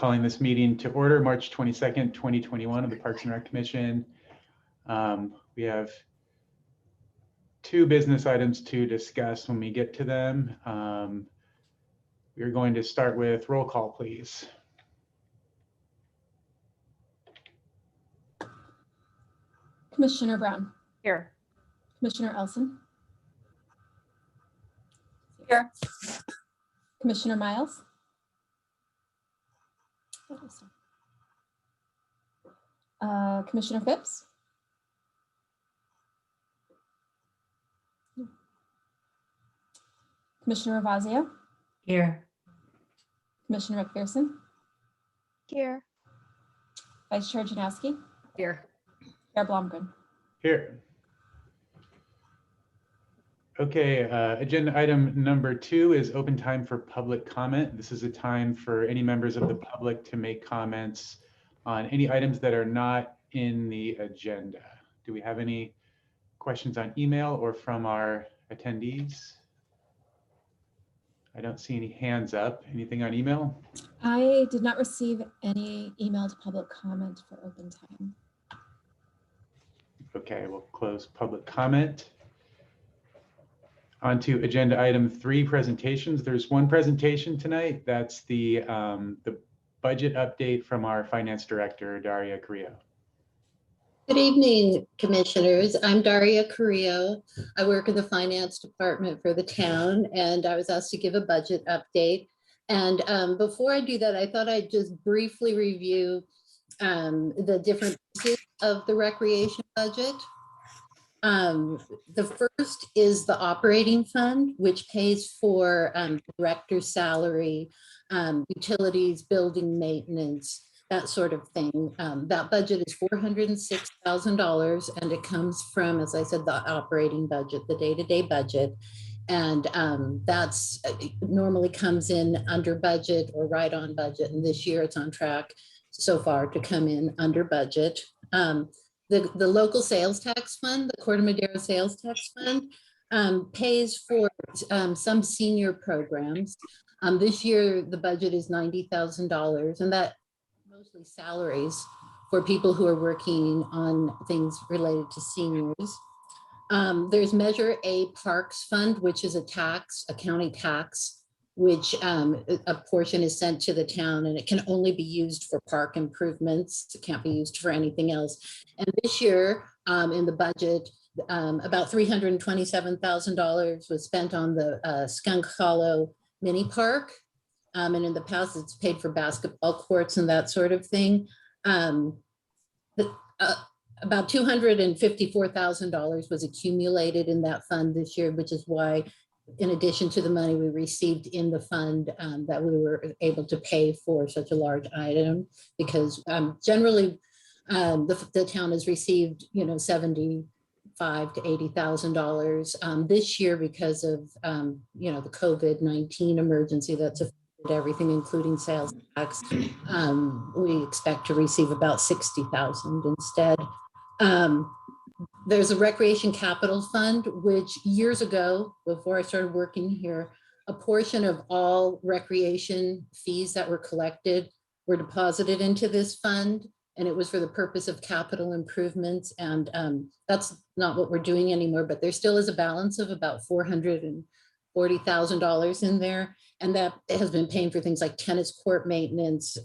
calling this meeting to order, March 22nd, 2021 of the Parks and Rec Commission. We have two business items to discuss when we get to them. We're going to start with roll call, please. Commissioner Brown. Here. Commissioner Elson. Here. Commissioner Miles. Commissioner Phipps. Commissioner Ravazio. Here. Commissioner McPherson. Here. Vice Chair Janowski. Here. Chair Blomgren. Here. Okay, agenda item number 2 is open time for public comment. This is a time for any members of the public to make comments on any items that are not in the agenda. Do we have any questions on email or from our attendees? I don't see any hands up. Anything on email? I did not receive any emailed public comment for open time. Okay, we'll close public comment. On to agenda item 3, presentations. There's one presentation tonight. That's the budget update from our finance director, Daria Carrillo. Good evening, commissioners. I'm Daria Carrillo. I work in the finance department for the town, and I was asked to give a budget update. And before I do that, I thought I'd just briefly review the different pieces of the recreation budget. The first is the operating fund, which pays for director's salary, utilities, building maintenance, that sort of thing. That budget is $406,000, and it comes from, as I said, the operating budget, the day-to-day budget. And that's normally comes in under budget or right on budget. And this year it's on track so far to come in under budget. The local sales tax fund, the Corte Madera sales tax fund, pays for some senior programs. This year, the budget is $90,000, and that mostly salaries for people who are working on things related to seniors. There's Measure A Parks Fund, which is a county tax, which a portion is sent to the town, and it can only be used for park improvements. It can't be used for anything else. And this year in the budget, about $327,000 was spent on the Skunk Hollow mini park. And in the past, it's paid for basketball courts and that sort of thing. About $254,000 was accumulated in that fund this year, which is why, in addition to the money we received in the fund, that we were able to pay for such a large item, because generally the town has received, $75,000 to $80,000. This year, because of the COVID-19 emergency that's affected everything, including sales tax, we expect to receive about $60,000 instead. There's a recreation capital fund, which years ago, before I started working here, a portion of all recreation fees that were collected were deposited into this fund, and it was for the purpose of capital improvements. And that's not what we're doing anymore, but there still is a balance of about $440,000 in there. And that has been paying for things like tennis court maintenance,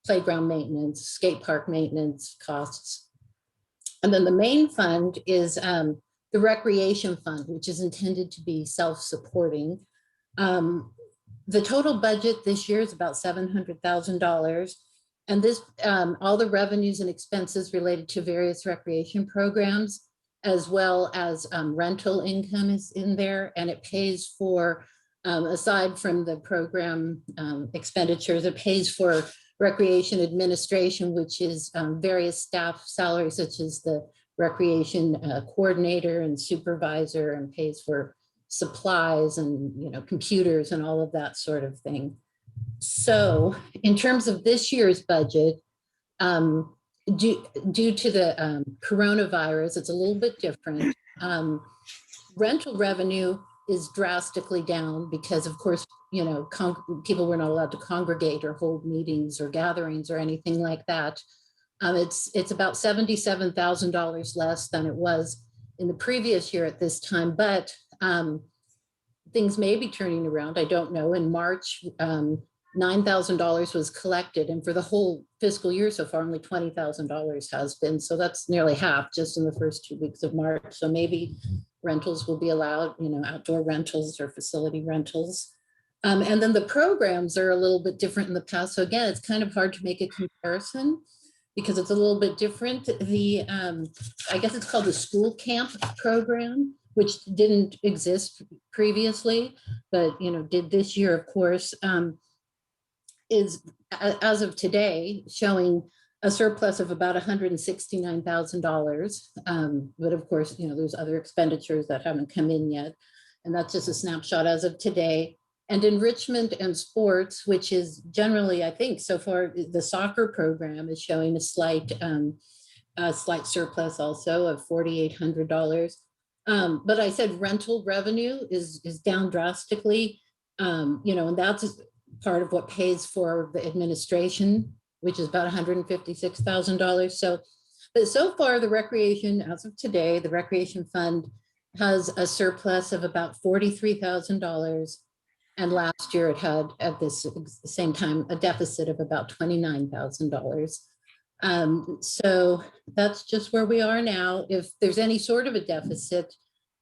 playground maintenance, skate park maintenance costs. And then the main fund is the recreation fund, which is intended to be self-supporting. The total budget this year is about $700,000. And this, all the revenues and expenses related to various recreation programs, as well as rental income is in there. And it pays for, aside from the program expenditures, it pays for recreation administration, which is various staff salaries, such as the recreation coordinator and supervisor, and pays for supplies and computers and all of that sort of thing. So in terms of this year's budget, due to the coronavirus, it's a little bit different. Rental revenue is drastically down because of course, you know, people were not allowed to congregate or hold meetings or gatherings or anything like that. It's about $77,000 less than it was in the previous year at this time, but things may be turning around. I don't know. In March, $9,000 was collected, and for the whole fiscal year so far, only $20,000 has been. So that's nearly half just in the first 2 weeks of March. So maybe rentals will be allowed, you know, outdoor rentals or facility rentals. And then the programs are a little bit different in the past. So again, it's kind of hard to make a comparison because it's a little bit different. The, I guess it's called the school camp program, which didn't exist previously, but, you know, did this year, of course, is as of today showing a surplus of about $169,000. But of course, you know, there's other expenditures that haven't come in yet. And that's just a snapshot as of today. And enrichment and sports, which is generally, I think so far, the soccer program is showing a slight surplus also of $4,800. But I said rental revenue is down drastically, you know, and that's part of what pays for the administration, which is about $156,000. So, but so far the recreation, as of today, the recreation fund has a surplus of about $43,000. And last year it had at this same time a deficit of about $29,000. So that's just where we are now. If there's any sort of a deficit,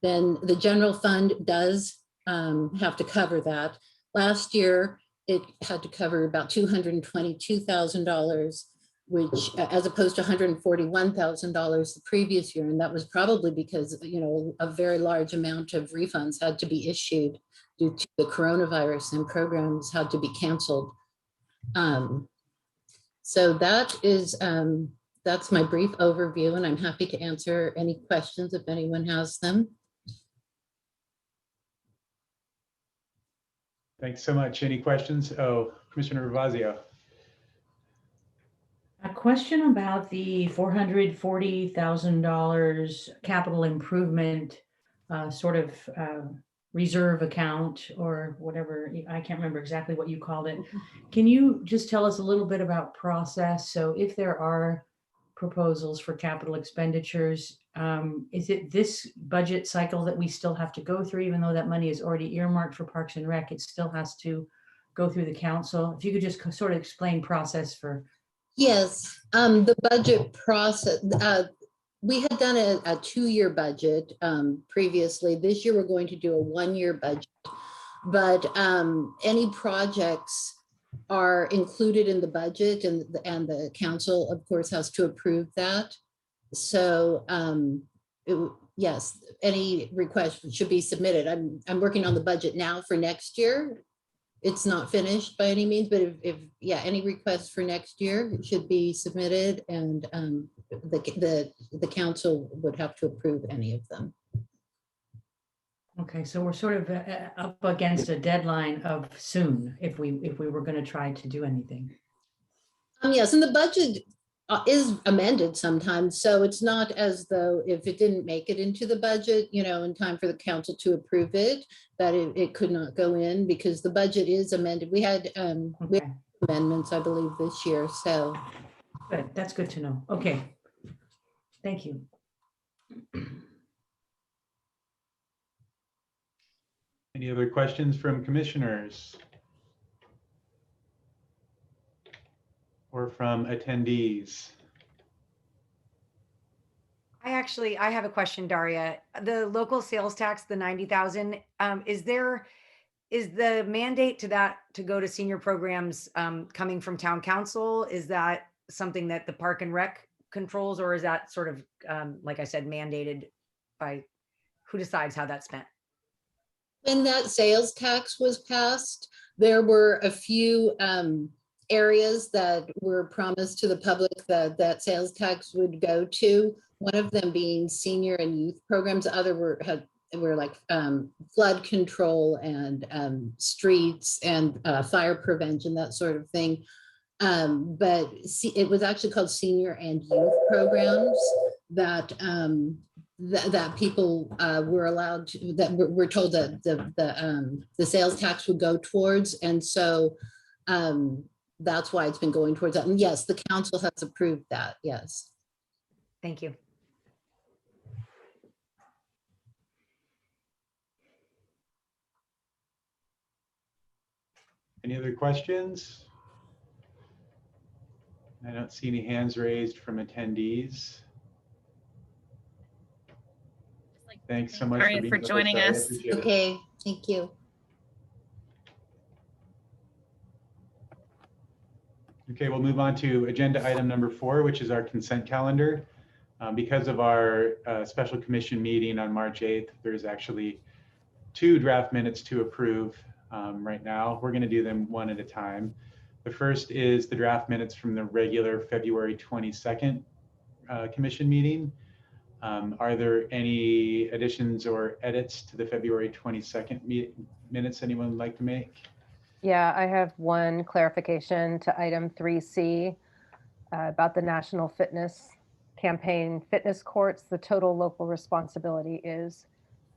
then the general fund does have to cover that. Last year, it had to cover about $222,000, which as opposed to $141,000 the previous year. And that was probably because, you know, a very large amount of refunds had to be issued due to the coronavirus and programs had to be canceled. So that is, that's my brief overview, and I'm happy to answer any questions if anyone has them. Thanks so much. Any questions? Oh, Commissioner Ravazio. A question about the $440,000 capital improvement sort of reserve account or whatever. I can't remember exactly what you called it. Can you just tell us a little bit about process? So if there are proposals for capital expenditures, is it this budget cycle that we still have to go through, even though that money is already earmarked for Parks and Rec, it still has to go through the council? If you could just sort of explain process for. Yes, the budget process, we had done a 2-year budget previously. This year, we're going to do a 1-year budget, but any projects are included in the budget, and the council, of course, has to approve that. So yes, any request should be submitted. I'm working on the budget now for next year. It's not finished by any means, but if yeah, any requests for next year should be submitted, and the council would have to approve any of them. Okay, so we're sort of up against a deadline of soon if we were going to try to do anything. Yes, and the budget is amended sometimes, so it's not as though if it didn't make it into the budget, you know, in time for the council to approve it, that it could not go in, because the budget is amended. We had amendments, I believe, this year. So good, that's good to know. Okay, thank you. Any other questions from commissioners or from attendees? I have a question, Daria. The local sales tax, the 90,000, is the mandate to go to senior programs coming from town council? Is that something that the Park and Rec controls, or is that sort of, like I said, mandated by who decides how that's spent? when that sales tax was passed, there were a few areas that were promised to the public that that sales tax would go to. One of them being senior and youth programs. Other were like flood control and streets and fire prevention, that sort of thing. But it was actually called senior and youth programs that that people were allowed to, that we're told that the sales tax would go towards. And so that's why it's been going towards that. And yes, the council has approved that. Yes. Thank you. Any other questions? I don't see any hands raised from attendees. Thanks so much Daria, being for with us, joining Daria. I us. appreciate it. Okay, thank you. Okay, we'll move on to agenda item number 4, which is our consent calendar. Because of our special commission meeting on March 8th, there's actually 2 draft minutes to approve right now. We're going to do them one at a time. The first is the draft minutes from the regular February 22nd commission meeting. Are there any additions or edits to the February 22nd minutes anyone would like to make? Yeah, I have one clarification to item 3C about the National Fitness Campaign fitness courts. The total local responsibility is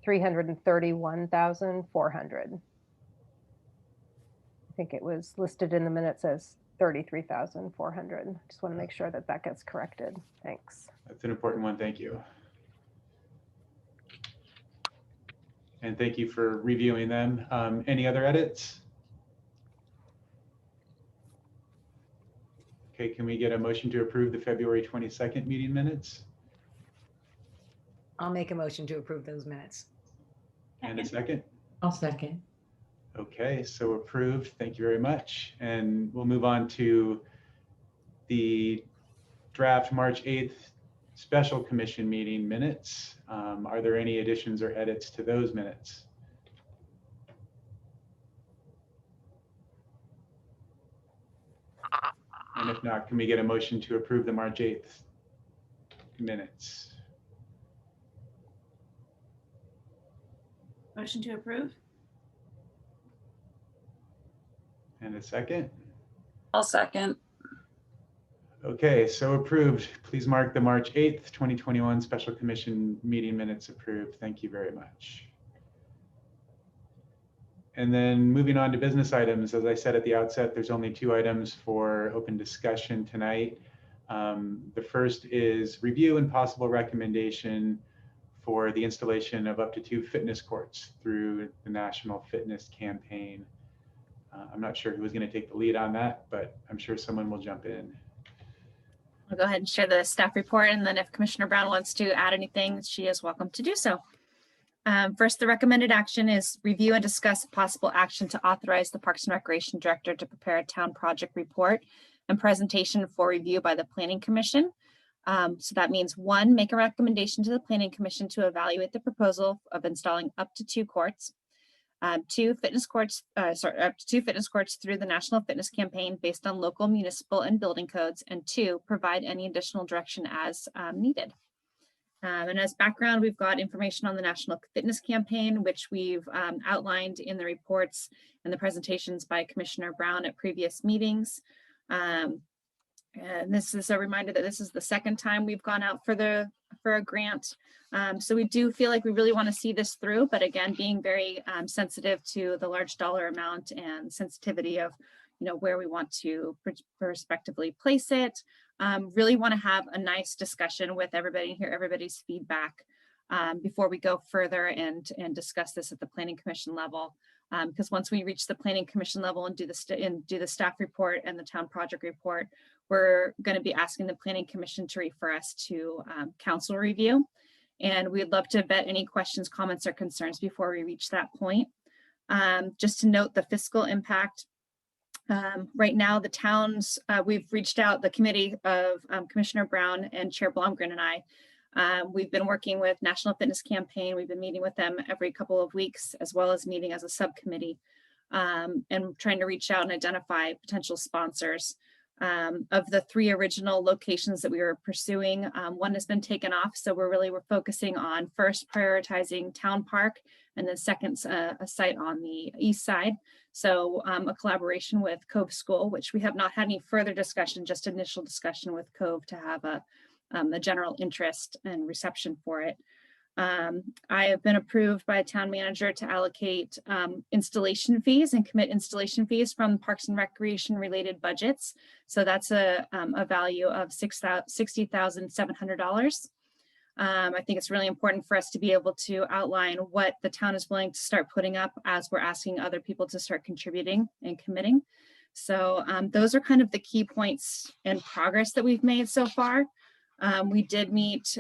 $331,400. I think it was listed in the minutes as $33,400. Just want to make sure that that gets corrected. Thanks. That's an important one. Thank you. And thank you for reviewing them. Any other edits? Okay, can we get a motion to approve the February 22nd meeting minutes? I'll make a motion to approve those minutes. And a second? I'll second. Okay, so approved. Thank you very much. And we'll move on to the draft March 8th special commission meeting minutes. Are there any additions or edits to those minutes? And if not, can we get a motion to approve the March 8th minutes? Motion to approve. And a second? I'll second. Okay, so approved. Please mark the March 8th, 2021 special commission meeting minutes approved. Thank you very much. And then moving on to business items, as I said at the outset, there's only 2 items for open discussion tonight. The first is review and possible recommendation for the installation of up to 2 fitness courts through the National Fitness Campaign. I'm not sure who was going to take the lead on that, but I'm sure someone will jump in. I'll go ahead and share the staff report, and then if Commissioner Brown wants to add anything, she is welcome to do so. First, the recommended action is review and discuss possible action to authorize the Parks and Recreation Director to prepare a town project report and presentation for review by the Planning Commission. So that means 1, make a recommendation to the Planning Commission to evaluate the proposal of installing up to 2 courts. 2 fitness courts, up to 2 fitness courts through the National Fitness Campaign based on local, municipal, and building codes, and 2, provide any additional direction as needed. And as background, we've got information on the National Fitness Campaign, which we've outlined in the reports and the presentations by Commissioner Brown at previous meetings. And this is a reminder that this is the 2nd time we've gone out for a grant. So we do feel like we really want to see this through, but again, being very sensitive to the large dollar amount and sensitivity of, where we want to prospectively place it. Really want to have a nice discussion with everybody and hear everybody's feedback before we go further and discuss this at the Planning Commission level. Because once we reach the Planning Commission level and do the staff report and the town project report, we're going to be asking the Planning Commission to refer us to council review. And we'd love to vet any questions, comments, or concerns before we reach that point. Just to note the fiscal impact. Right now, the towns, we've reached out, the committee of Commissioner Brown and Chair Blomgren and I, we've been working with National Fitness Campaign. We've been meeting with them every couple of weeks, as well as meeting as a subcommittee and trying to reach out and identify potential sponsors. Of the 3 original locations that we were pursuing, 1 has been taken off. So we're focusing on first prioritizing Town Park, and then second a site on the east side. So a collaboration with Cove School, which we have not had any further discussion, just initial discussion with Cove to have a general interest and reception for it. I have been approved by a town manager to allocate installation fees and commit installation fees from Parks and Recreation related budgets. So that's a value of $60,700. I think it's really important for us to be able to outline what the town is willing to start putting up as we're asking other people to start contributing and committing. So those are kind of the key points in progress that we've made so far. We did meet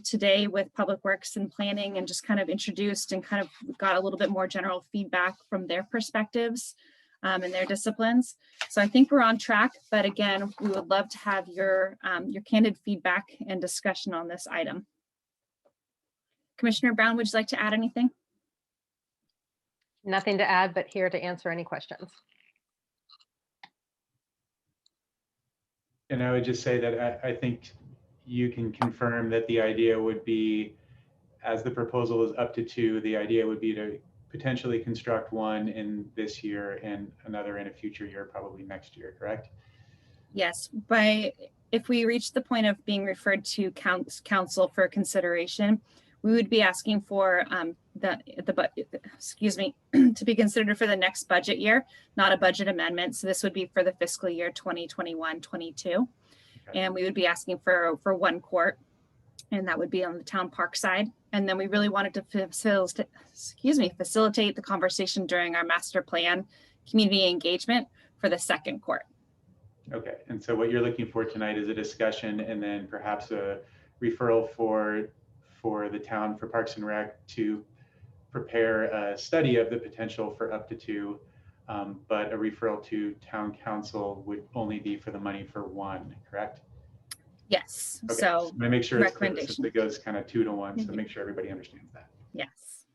today with Public Works and Planning and just kind of introduced and kind of got a little bit more general feedback from their perspectives and their disciplines. So I think we're on track, but again, we would love to have your candid feedback and discussion on this item. Commissioner Brown, would you like to add anything? Nothing to add, but here to answer any questions. And I would just say that I think you can confirm that the idea would be, as the proposal is up to 2, the idea would be to potentially construct one in this year and another in a future year, probably next year, correct? Yes, if we reach the point of being referred to council for consideration, we would be asking for to be considered for the next budget year, not a budget amendment. So this would be for the fiscal year 2021-22. Okay. And we would be asking for 1 court, and that would be on the town park side. And then we really wanted to facilitate the conversation during our master plan community engagement for the 2nd court. Okay, and so what you're looking for tonight is a discussion and then perhaps a referral for the town, for Parks and Rec, to prepare a study of the potential for up to 2, but a referral to town council would only be for the money for 1, correct? Yes. Okay. So I make sure it's clear, since it goes kind of 2 to 1, so make sure everybody understands that. Yes.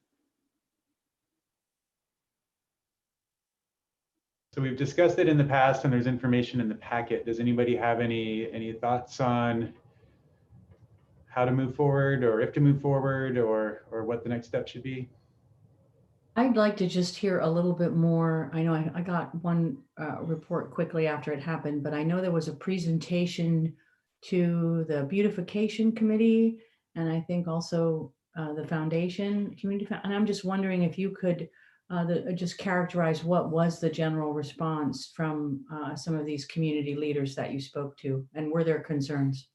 So we've discussed it in the past, and there's information in the packet. Does anybody have any thoughts on how to move forward, or if to move forward, or what the next step should be? I'd like to just hear a little bit more. I know I got one report quickly after it happened, but I know there was a presentation to the beautification committee, and I think also the foundation community. And I'm just wondering if you could just characterize what was the general response from some of these community leaders that you spoke to, and were there concerns?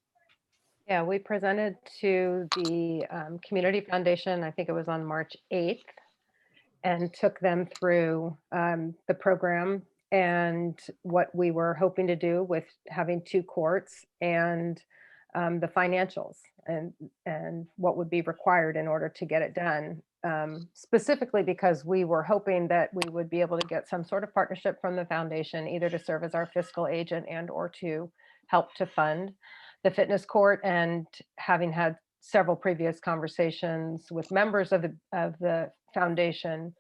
Yeah, we presented to the Community Foundation, I think it was on March 8th, and took them through the program and what we were hoping to do with having 2 courts, and the financials and what would be required in order to get it done. Specifically because we were hoping that we would be able to get some sort of partnership from the foundation, either to serve as our fiscal agent and or to help to fund the fitness court. And having had several previous conversations with members of the foundation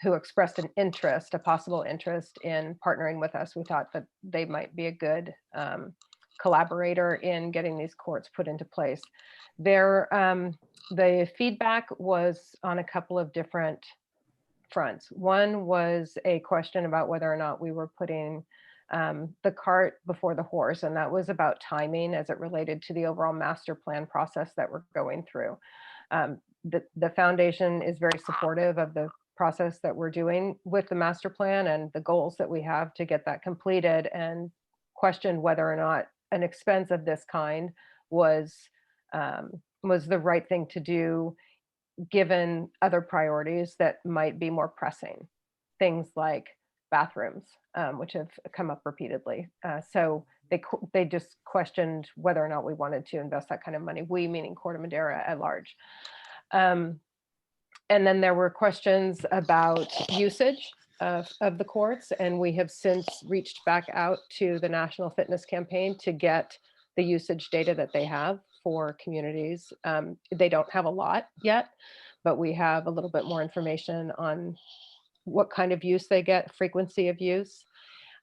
who expressed an interest, a possible interest in partnering with us, we thought that they might be a good collaborator in getting these courts put into place. The feedback was on a couple of different fronts. One was a question about whether or not we were putting the cart before the horse, and that was about timing as it related to the overall master plan process that we're going through. The foundation is very supportive of the process that we're doing with the master plan and the goals that we have to get that completed, and questioned whether or not an expense of this kind was the right thing to do, given other priorities that might be more pressing, things like bathrooms, which have come up repeatedly. So they just questioned whether or not we wanted to invest that kind of money, we meaning Corte Madera at large. And then there were questions about usage of the courts, and we have since reached back out to the National Fitness Campaign to get the usage data that they have for communities. They don't have a lot yet, but we have a little bit more information on what kind of use they get, frequency of use.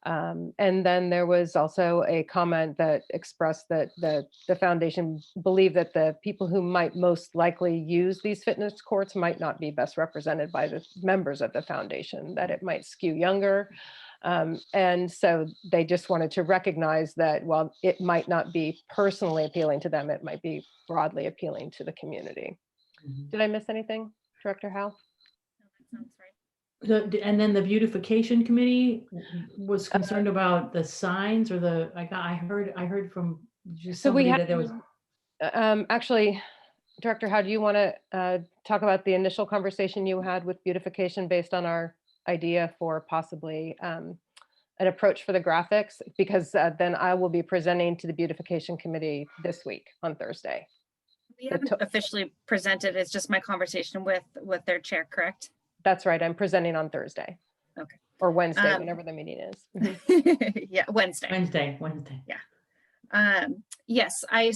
And then there was also a comment that expressed that the foundation believed that the people who might most likely use these fitness courts might not be best represented by the members of the foundation, that it might skew younger. And so they just wanted to recognize that while it might not be personally appealing to them, it might be broadly appealing to the community. Did I miss anything, Director Howe? That sounds right. And then the beautification committee was concerned about the signs or I heard from just So we somebody had, that there was. actually, Director, how do you want to talk about the initial conversation you had with beautification based on our idea for possibly an approach for the graphics? Because then I will be presenting to the beautification committee this week on Thursday. We haven't officially presented. It's just my conversation with their chair, correct? That's right. I'm presenting on Thursday. Okay. Or Wednesday, whenever the meeting is. Yeah, Wednesday. Wednesday. Yes, I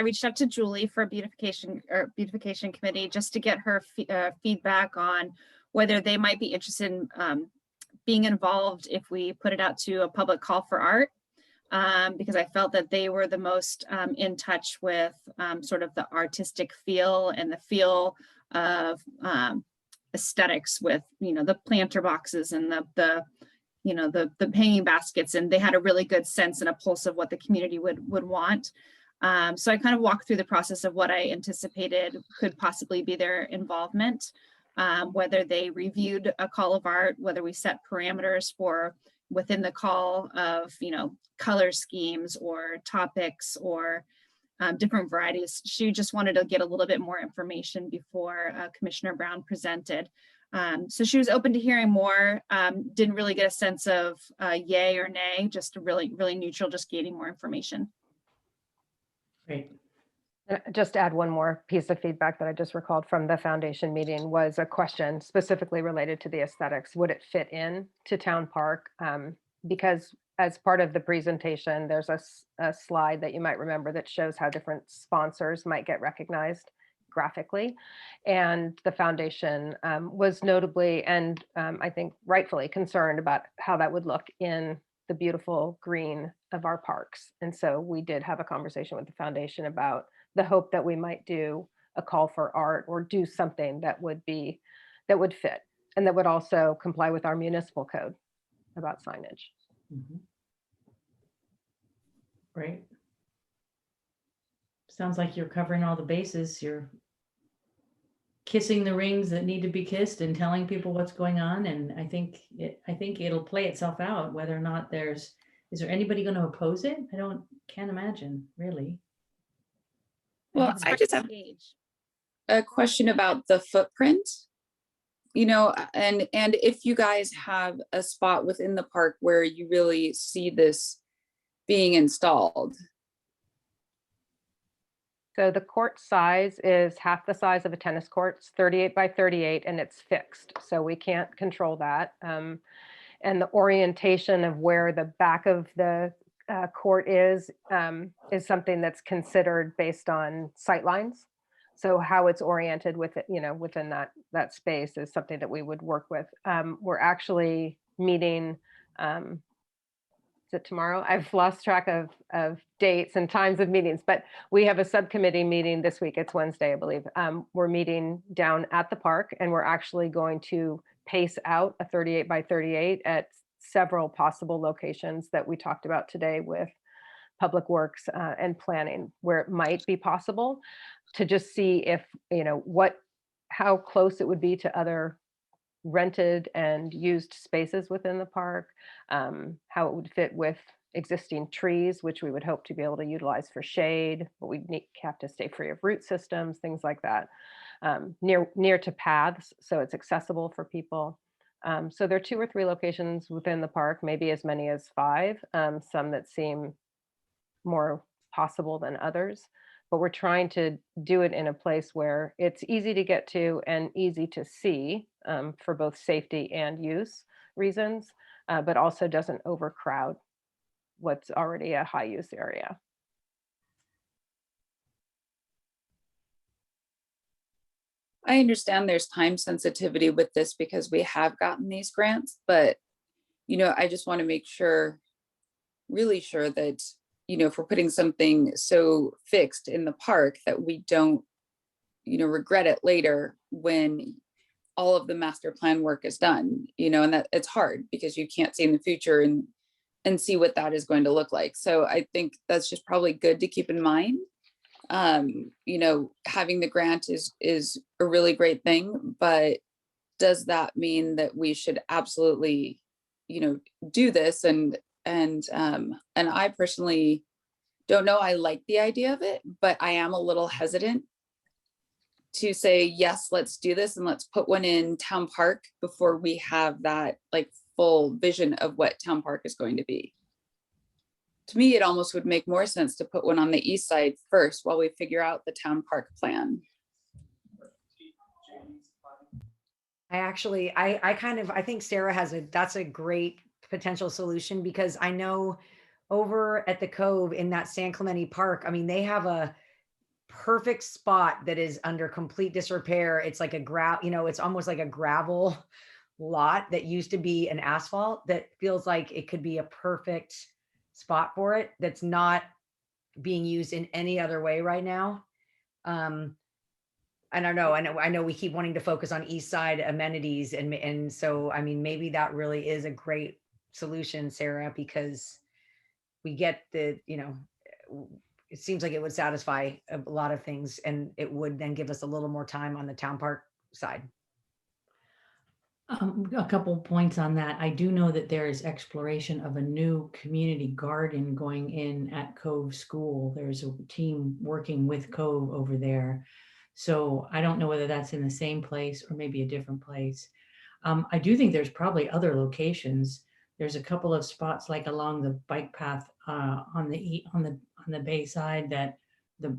reached out to Julie for beautification committee just to get her feedback on whether they might be interested in being involved if we put it out to a public call for art, because I felt that they were the most in touch with sort of the artistic feel and the feel of aesthetics with, the planter boxes and the hanging baskets, and they had a really good sense and a pulse of what the community would want. So I kind of walked through the process of what I anticipated could possibly be their involvement, whether they reviewed a call of art, whether we set parameters for within the call of, color schemes or topics or different varieties. She just wanted to get a little bit more information before Commissioner Brown presented. So she was open to hearing more, didn't really get a sense of yay or nay, just really, really neutral, just gaining more information. Great. Just to add one more piece of feedback that I just recalled from the foundation meeting was a question specifically related to the aesthetics. Would it fit in to Town Park? Because as part of the presentation, there's a slide that you might remember that shows how different sponsors might get recognized graphically. And the foundation was notably and I think rightfully concerned about how that would look in the beautiful green of our parks. And so we did have a conversation with the foundation about the hope that we might do a call for art or do something that would fit and that would also comply with our municipal code about signage. Great. Sounds like you're covering all the bases. You're kissing the rings that need to be kissed and telling people what's going on. And I think it'll play itself out whether or not is there anybody going to oppose it? Can't imagine, really. Well, I just have a question about the footprint, and if you guys have a spot within the park where you really see this being installed. So the court size is half the size of a tennis court. It's 38 by 38 and it's fixed. So we can't control that. And the orientation of where the back of the court is something that's considered based on sight lines. So how it's oriented with it, within that space is something that we would work with. We're actually meeting, is it tomorrow? I've lost track of dates and times of meetings, but we have a subcommittee meeting this week. It's Wednesday, I believe. We're meeting down at the park and we're actually going to pace out a 38 by 38 at several possible locations that we talked about today with Public Works and planning, where it might be possible to just see if, how close it would be to other rented and used spaces within the park, how it would fit with existing trees, which we would hope to be able to utilize for shade, but we'd have to stay free of root systems, things like that, near to paths, so it's accessible for people. So there are 2 or 3 locations within the park, maybe as many as 5, some that seem more possible than others, but we're trying to do it in a place where it's easy to get to and easy to see for both safety and use reasons, but also doesn't overcrowd what's already a high use area. I understand there's time sensitivity with this because we have gotten these grants, but, I just want to make really sure that, if we're putting something so fixed in the park that we don't, regret it later when all of the master plan work is done, and that it's hard because you can't see in the future and see what that is going to look like. So I think that's just probably good to keep in mind. You know, having the grant is a really great thing, but does that mean that we should absolutely, you know, do this? And I personally don't know. I like the idea of it, but I am a little hesitant to say, yes, let's do this and let's put one in Town Park before we have that like full vision of what Town Park is going to be. To me, it almost would make more sense to put one on the east side first while we figure out the Town Park plan. I think Sarah that's a great potential solution, because I know over at the Cove in that San Clemente Park, I mean, they have a perfect spot that is under complete disrepair. It's like it's almost like a gravel lot that used to be an asphalt that feels like it could be a perfect spot for it. That's not being used in any other way right now. I don't know. I know we keep wanting to focus on east side amenities, and so I mean maybe that really is a great solution, Sarah, because we get the, you know, it seems like it would satisfy a lot of things, and it would then give us a little more time on the Town Park side. A couple points on that. I do know that there is exploration of a new community garden going in at Cove School. There's a team working with Cove over there. So I don't know whether that's in the same place or maybe a different place. I do think there's probably other locations. There's a couple of spots like along the bike path on the bay side, that the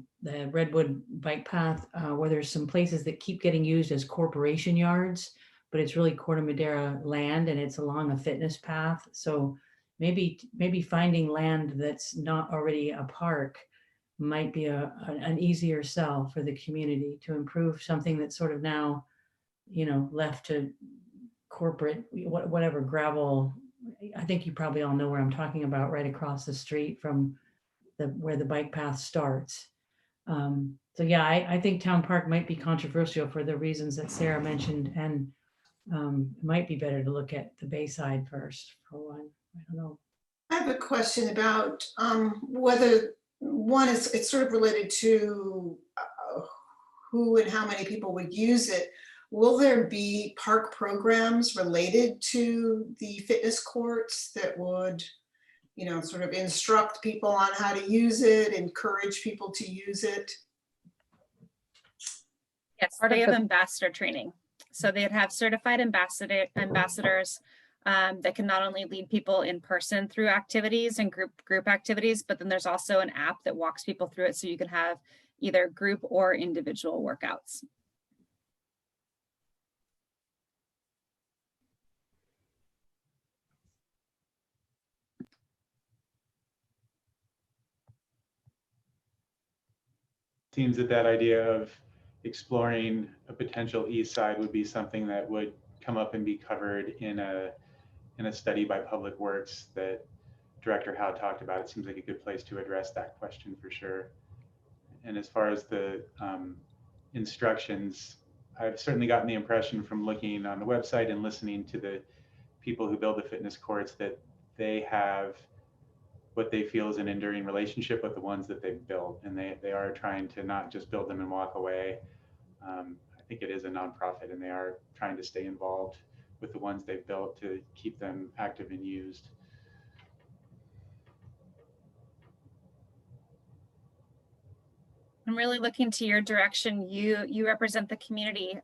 Redwood bike path, where there's some places that keep getting used as corporation yards, but it's really Corte Madera land and it's along a fitness path. So maybe finding land that's not already a park might be an easier sell for the community to improve something that's sort of now, you know, left to corporate, whatever, gravel. I think you probably all know where I'm talking about, right across the street from where the bike path starts. So yeah, I think Town Park might be controversial for the reasons that Sarah mentioned, and it might be better to look at the Bayside first for one. I don't know. I have a question about whether one is, it's sort of related to who and how many people would use it. Will there be park programs related to the fitness courts that would, you know, sort of instruct people on how to use it, encourage people to use it? Yes, they have ambassador training. So they'd have certified ambassadors that can not only lead people in person through activities and group activities, but then there's also an app that walks people through it, so you can have either group or individual workouts. Seems that idea of exploring a potential east side would be something that would come up and be covered in a study by Public Works that Director Howe talked about. It seems like a good place to address that question for sure. And as far as the instructions, I've certainly gotten the impression from looking on the website and listening to the people who build the fitness courts that they have what they feel is an enduring relationship with the ones that they've built. And they are trying to not just build them and walk away. I think it is a nonprofit, and they are trying to stay involved with the ones they've built to keep them active and used. I'm really looking to your direction. You represent the community.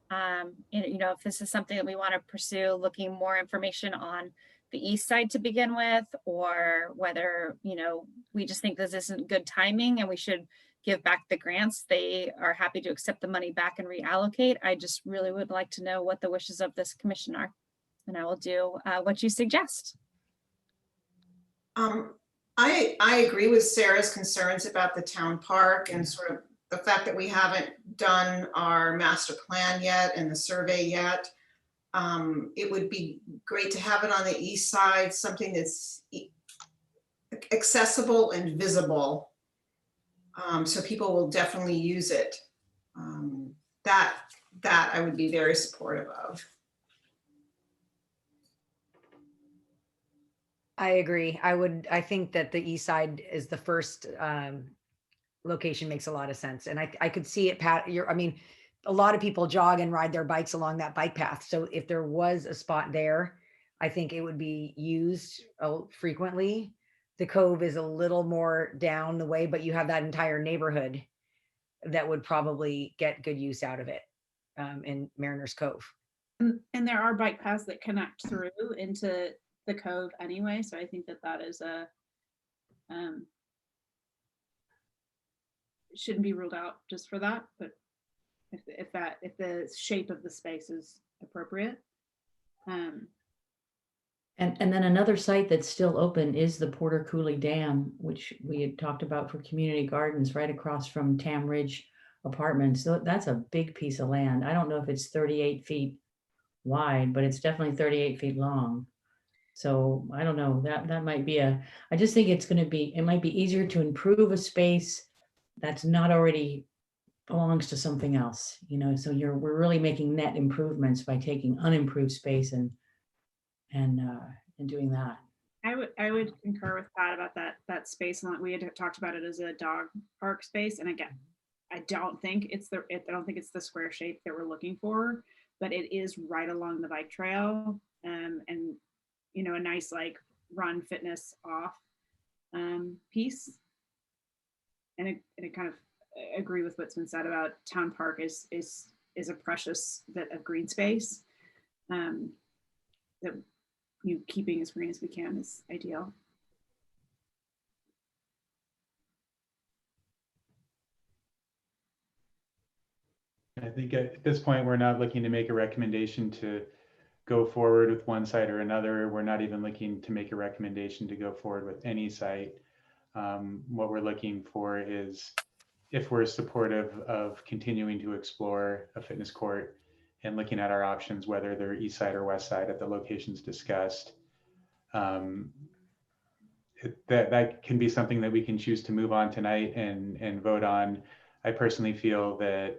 You know, if this is something that we want to pursue, looking more information on the east side to begin with, or whether, you know, we just think this isn't good timing and we should give back the grants. They are happy to accept the money back and reallocate. I just really would like to know what the wishes of this commission are, and I will do what you suggest. I agree with Sarah's concerns about the town park and sort of the fact that we haven't done our master plan yet and the survey yet. It would be great to have it on the east side, something that's accessible and visible. So people will definitely use it. That I would be very supportive of. I agree. I think that the east side is the first location makes a lot of sense. And I could see it, Pat, I mean, a lot of people jog and ride their bikes along that bike path. So if there was a spot there, I think it would be used frequently. The Cove is a little more down the way, but you have that entire neighborhood that would probably get good use out of it in Mariners Cove. And there are bike paths that connect through into the Cove anyway. So I think that is a, shouldn't be ruled out just for that, but if the shape of the space is appropriate. And then another site that's still open is the Porter Cooley Dam, which we had talked about for community gardens right across from Tam Ridge Apartments. So that's a big piece of land. I don't know if it's 38 feet wide, but it's definitely 38 feet long. So I don't know, that might be I just think it might be easier to improve a space that's not already belongs to something else, so we're really making net improvements by taking unimproved space and doing that. I would concur with Pat about that space. And we had talked about it as a dog park space. And again, I don't think it's the square shape that we're looking for, but it is right along the bike trail, and a nice like run fitness off piece. And it kind of agree with what's been said about Town Park is a precious bit of green space that keeping as green as we can is ideal. I think at this point, we're not looking to make a recommendation to go forward with one site or another. We're not even looking to make a recommendation to go forward with any site. What we're looking for is if we're supportive of continuing to explore a fitness court and looking at our options, whether they're east side or west side at the locations discussed. That can be something that we can choose to move on tonight and vote on. I personally feel that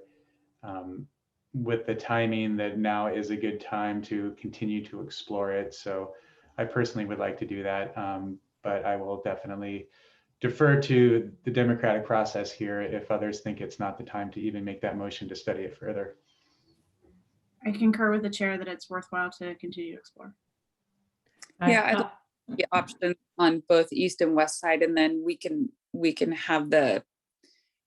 with the timing that now is a good time to continue to explore it. So I personally would like to do that, but I will definitely defer to the democratic process here if others think it's not the time to even make that motion to study it further. I concur with the chair that it's worthwhile to continue to explore. Yeah, I'd like the option on both east and west side, and then we can have the,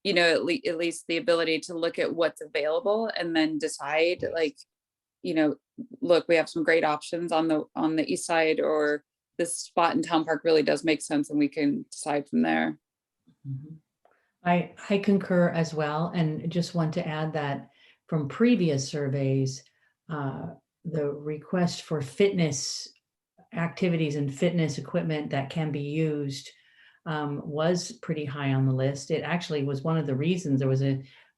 at least the ability to look at what's available and then decide, like, look, we have some great options on the east side, or this spot in Town Park really does make sense, and we can decide from there. Mm-hmm. I concur as well, and just want to add that from previous surveys, the request for fitness activities and fitness equipment that can be used was pretty high on the list. It actually was one of the reasons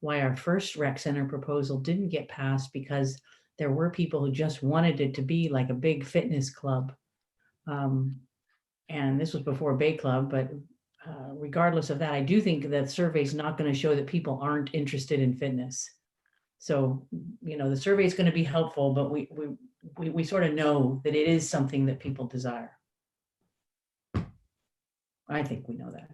why our first rec center proposal didn't get passed, because there were people who just wanted it to be like a big fitness club. And this was before Bay Club, but regardless of that, I do think that survey is not going to show that people aren't interested in fitness. So, the survey is going to be helpful, but we sort of know that it is something that people desire. I think we know that.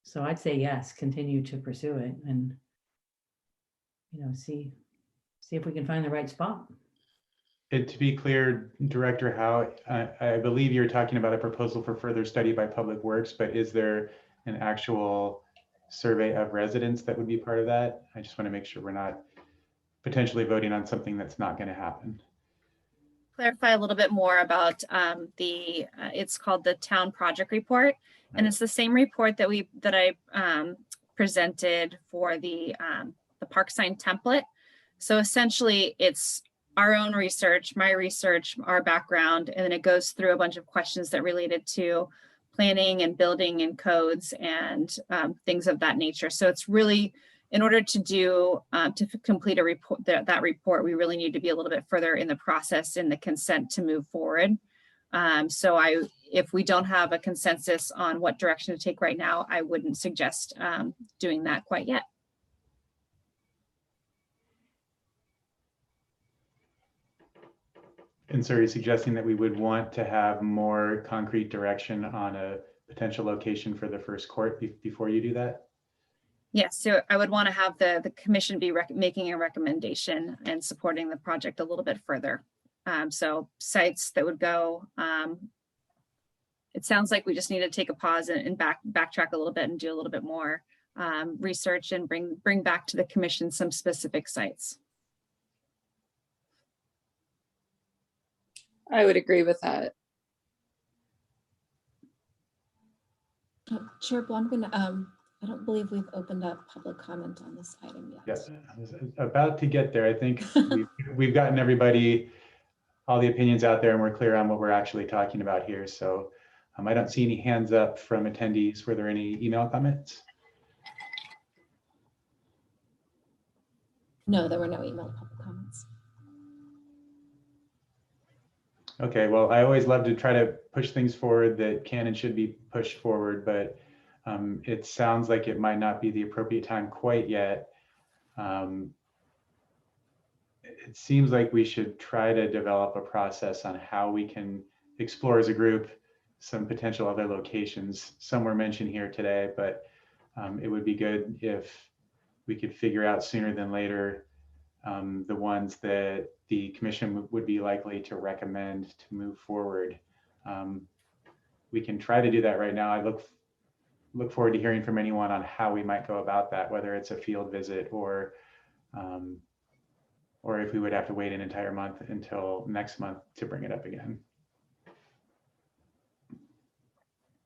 So I'd say yes, continue to pursue it and, see if we can find the right spot. And to be clear, Director Howe, I believe you're talking about a proposal for further study by Public Works, but is there an actual survey of residents that would be part of that? I just want to make sure we're not potentially voting on something that's not going to happen. Clarify a little bit more about it's called the Town Project Report, and it's the same report that I presented for the park sign template. So essentially, it's our own research, my research, our background, and then it goes through a bunch of questions that related to planning and building and codes and things of that nature. So it's really, in order to complete a report, that report, we really need to be a little bit further in the process in the consent to move forward. So if we don't have a consensus on what direction to take right now, I wouldn't suggest doing that quite yet. And so you're suggesting that we would want to have more concrete direction on a potential location for the first court before you do that? Yes, so I would want to have the commission be making a recommendation and supporting the project a little bit further. So sites that would go, it sounds like we just need to take a pause and backtrack a little bit and do a little bit more research and bring back to the commission some specific sites. I would agree with that. Chair Blondin, I don't believe we've opened up public comment on this item yet. Yes, I was about to get there. I think we've gotten everybody, all the opinions out there, and we're clear on what we're actually talking about here. So I don't see any hands up from attendees. Were there any email comments? No, there were no email public comments. Okay, well, I always love to try to push things forward that can and should be pushed forward, but it sounds like it might not be the appropriate time quite yet. It seems like we should try to develop a process on how we can explore as a group some potential other locations. Some were mentioned here today, but it would be good if we could figure out sooner than later the ones that the commission would be likely to recommend to move forward. We can try to do that right now. I look forward to hearing from anyone on how we might go about that, whether it's a field visit or if we would have to wait an entire month until next month to bring it up again.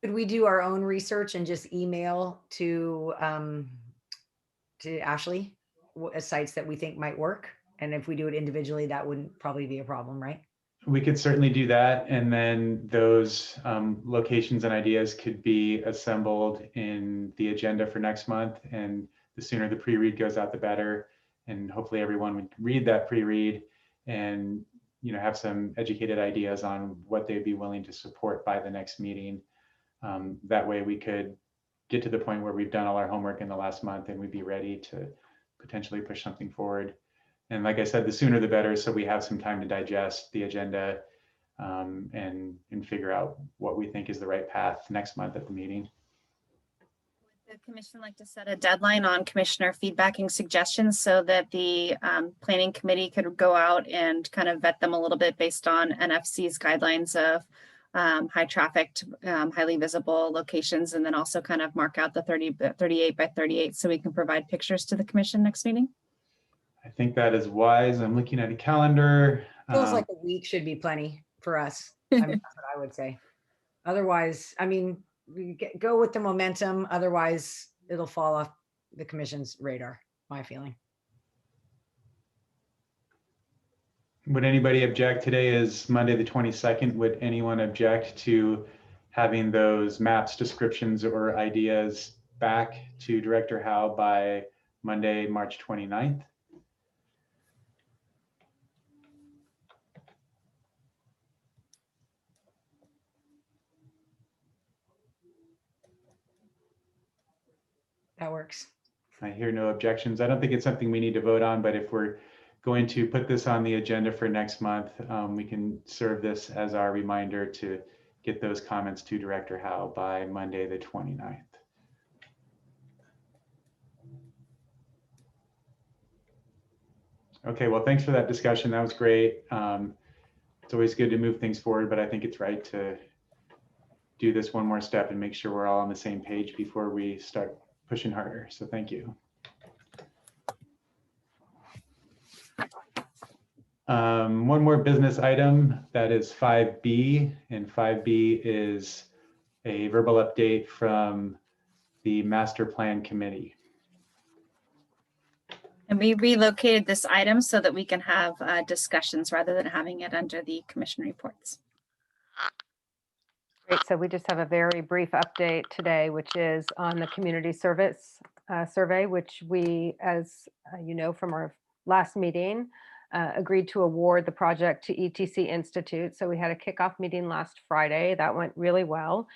Could we do our own research and just email to Ashley sites that we think might work? And if we do it individually, that wouldn't probably be a problem, right? We could certainly do that. And then those locations and ideas could be assembled in the agenda for next month. And the sooner the pre-read goes out, the better. And hopefully everyone would read that pre-read and have some educated ideas on what they'd be willing to support by the next meeting. That way we could get to the point where we've done all our homework in the last month and we'd be ready to potentially push something forward. And like I said, the sooner the better, so we have some time to digest the agenda and figure out what we think is the right path next month at the meeting. Would the commission like to set a deadline on commissioner feedback and suggestions so that the planning committee could go out and kind of vet them a little bit based on NFC's guidelines of high trafficked, highly visible locations, and then also kind of mark out the 38 by 38 so we can provide pictures to the commission next meeting? I think that is wise. I'm looking at a calendar. Feels like a week should be plenty for us. I mean, that's what I would say. Otherwise, I mean, we go with the momentum. Otherwise, it'll fall off the commission's radar, my feeling. Would anybody object? Today is Monday the 22nd. Would anyone object to having those maps, descriptions, or ideas back to Director Howe by Monday, March 29th? That works. I hear no objections. I don't think it's something we need to vote on, but if we're going to put this on the agenda for next month, we can serve this as our reminder to get those comments to Director Howe by Monday the 29th. Okay, well, thanks for that discussion. That was great. It's always good to move things forward, but I think it's right to do this one more step and make sure we're all on the same page before we start pushing harder. So thank you. One more business item, that is 5B, and 5B is a verbal update from the Master Plan Committee. And we relocated this item so that we can have discussions rather than having it under the commission reports. Great, so we just have a very brief update today, which is on the community service survey, which we, as you know from our last meeting, agreed to award the project to ETC Institute. So we had a kickoff meeting last Friday. That went really well.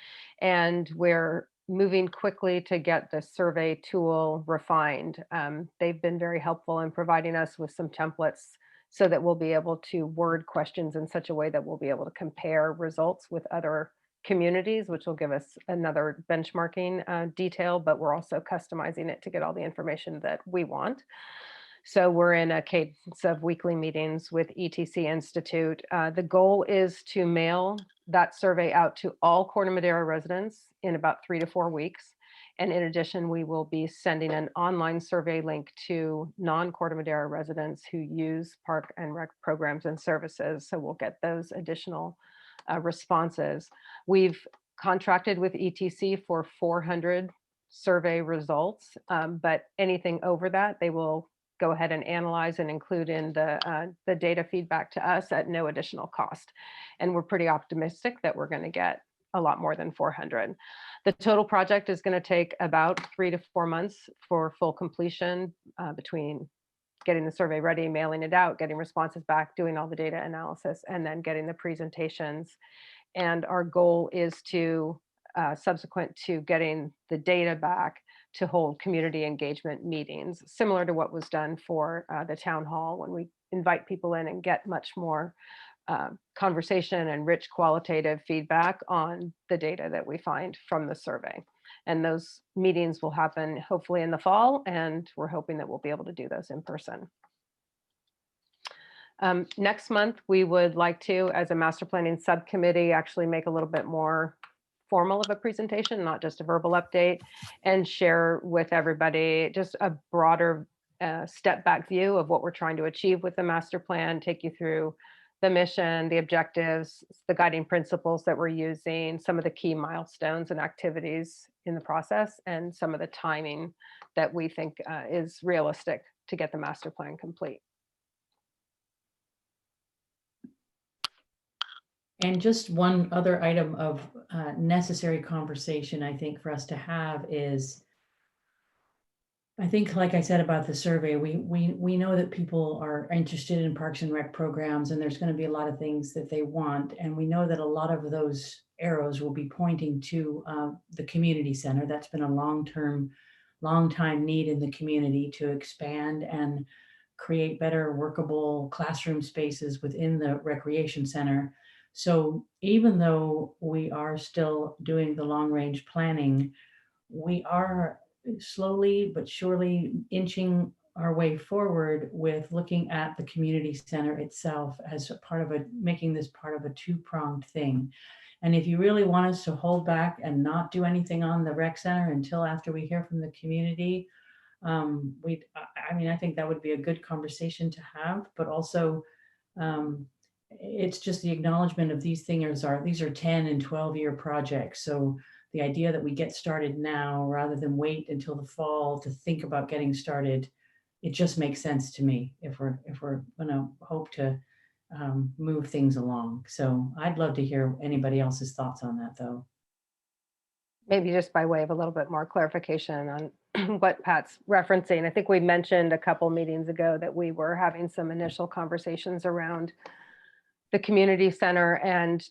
And we're moving quickly to get the survey tool refined. They've been very helpful in providing us with some templates so that we'll be able to word questions in such a way that we'll be able to compare results with other communities, which will give us another benchmarking detail, but we're also customizing it to get all the information that we want. So we're in a cadence of weekly meetings with ETC Institute. The goal is to mail that survey out to all Corte Madera residents in about 3 to 4 weeks. And in addition, we will be sending an online survey link to non-Corte Madera residents who use park and rec programs and services. So we'll get those additional responses. We've contracted with ETC for 400 survey results, but anything over that, they will go ahead and analyze and include in the data feedback to us at no additional cost. And we're pretty optimistic that we're going to get a lot more than 400. The total project is going to take about 3 to 4 months for full completion, between getting the survey ready, mailing it out, getting responses back, doing all the data analysis, and then getting the presentations. And our goal is to, subsequent to getting the data back, to hold community engagement meetings, similar to what was done for the town hall, when we invite people in and get much more conversation and rich qualitative feedback on the data that we find from the survey. And those meetings will happen hopefully in the fall, and we're hoping that we'll be able to do those in person. Next month, we would like to, as a master planning subcommittee, actually make a little bit more formal of a presentation, not just a verbal update, and share with everybody just a broader step back view of what we're trying to achieve with the master plan, take you through the mission, the objectives, the guiding principles that we're using, some of the key milestones and activities in the process, and some of the timing that we think is realistic to get the master plan complete. And just one other item of necessary conversation, I think, for us to have is, I think, like I said about the survey, we know that people are interested in Parks and Rec programs, and there's going to be a lot of things that they want. And we know that a lot of those arrows will be pointing to the community center. That's been a long time need in the community to expand and create better workable classroom spaces within the recreation center. So even though we are still doing the long range planning, we are slowly but surely inching our way forward with looking at the community center itself as a part of making this part of a two-pronged thing. And if you really want us to hold back and not do anything on the rec center until after we hear from the community, I think that would be a good conversation to have, but also it's just the acknowledgement of these are 10 and 12-year projects. So the idea that we get started now rather than wait until the fall to think about getting started, it just makes sense to me if we're going to hope to move things along. So I'd love to hear anybody else's thoughts on that, though. Maybe just by way of a little bit more clarification on what Pat's referencing. I think we mentioned a couple meetings ago that we were having some initial conversations around the community center and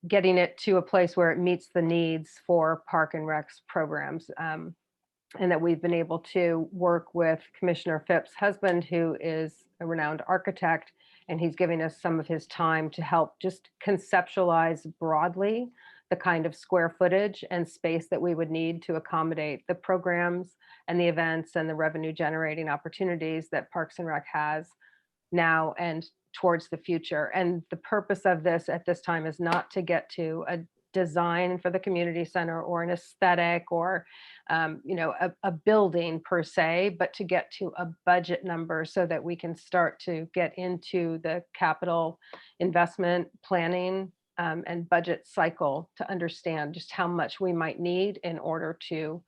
getting it to a place where it meets the needs for Park and Rec's programs. And that we've been able to work with Commissioner Phipps' husband, who is a renowned architect, and he's giving us some of his time to help just conceptualize broadly the kind of square footage and space that we would need to accommodate the programs and the events and the revenue generating opportunities that Parks and Rec has now and towards the future. And the purpose of this at this time is not to get to a design for the community center or an aesthetic or a building per se, but to get to a budget number so that we can start to get into the capital investment planning and budget cycle to understand just how much we might need in order to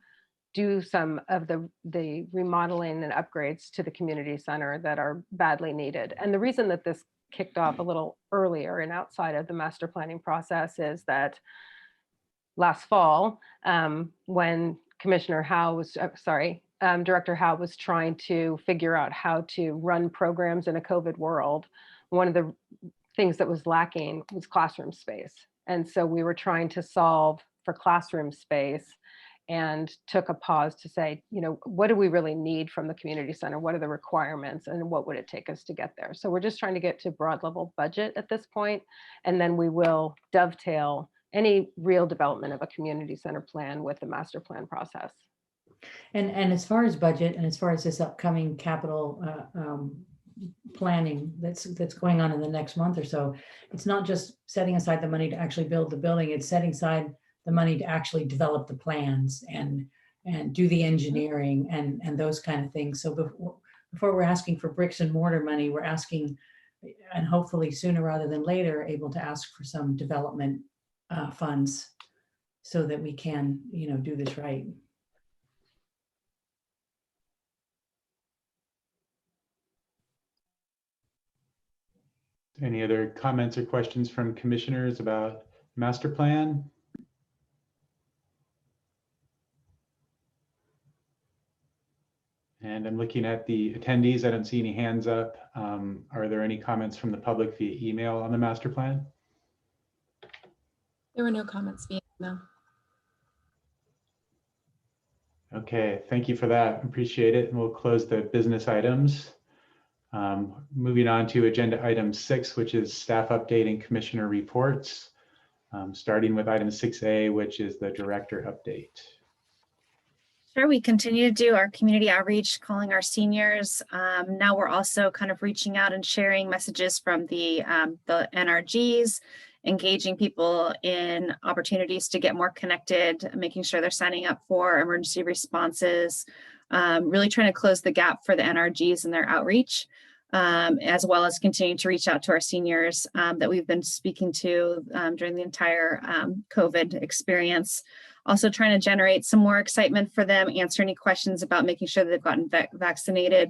do some of the remodeling and upgrades to the community center that are badly needed. And the reason that this kicked off a little earlier and outside of the master planning process is that last fall, when Director Howe was trying to figure out how to run programs in a COVID world, one of the things that was lacking was classroom space. And so we were trying to solve for classroom space and took a pause to say, what do we really need from the community center? What are the requirements and what would it take us to get there? So we're just trying to get to broad level budget at this point, and then we will dovetail any real development of a community center plan with the master plan process. And as far as budget and as far as this upcoming capital planning that's going on in the next month or so, it's not just setting aside the money to actually build the building, it's setting aside the money to actually develop the plans and do the engineering and those kind of things. So before we're asking for bricks and mortar money, we're asking, and hopefully sooner rather than later, able to ask for some development funds so that we can, do this right. Any other comments or questions from commissioners about master plan? And I'm looking at the attendees. I don't see any hands up. Are there any comments from the public via email on the master plan? There were no comments via email. Okay, thank you for that. Appreciate it. And we'll close the business items. Moving on to agenda item 6, which is staff update and commissioner reports. Starting with item 6A, which is the director update. Sure, we continue to do our community outreach, calling our seniors. Now we're also kind of reaching out and sharing messages from the NRGs, engaging people in opportunities to get more connected, making sure they're signing up for emergency responses, really trying to close the gap for the NRGs and their outreach, as well as continuing to reach out to our seniors that we've been speaking to during the entire COVID experience. Also trying to generate some more excitement for them, answer any questions about making sure that they've gotten vaccinated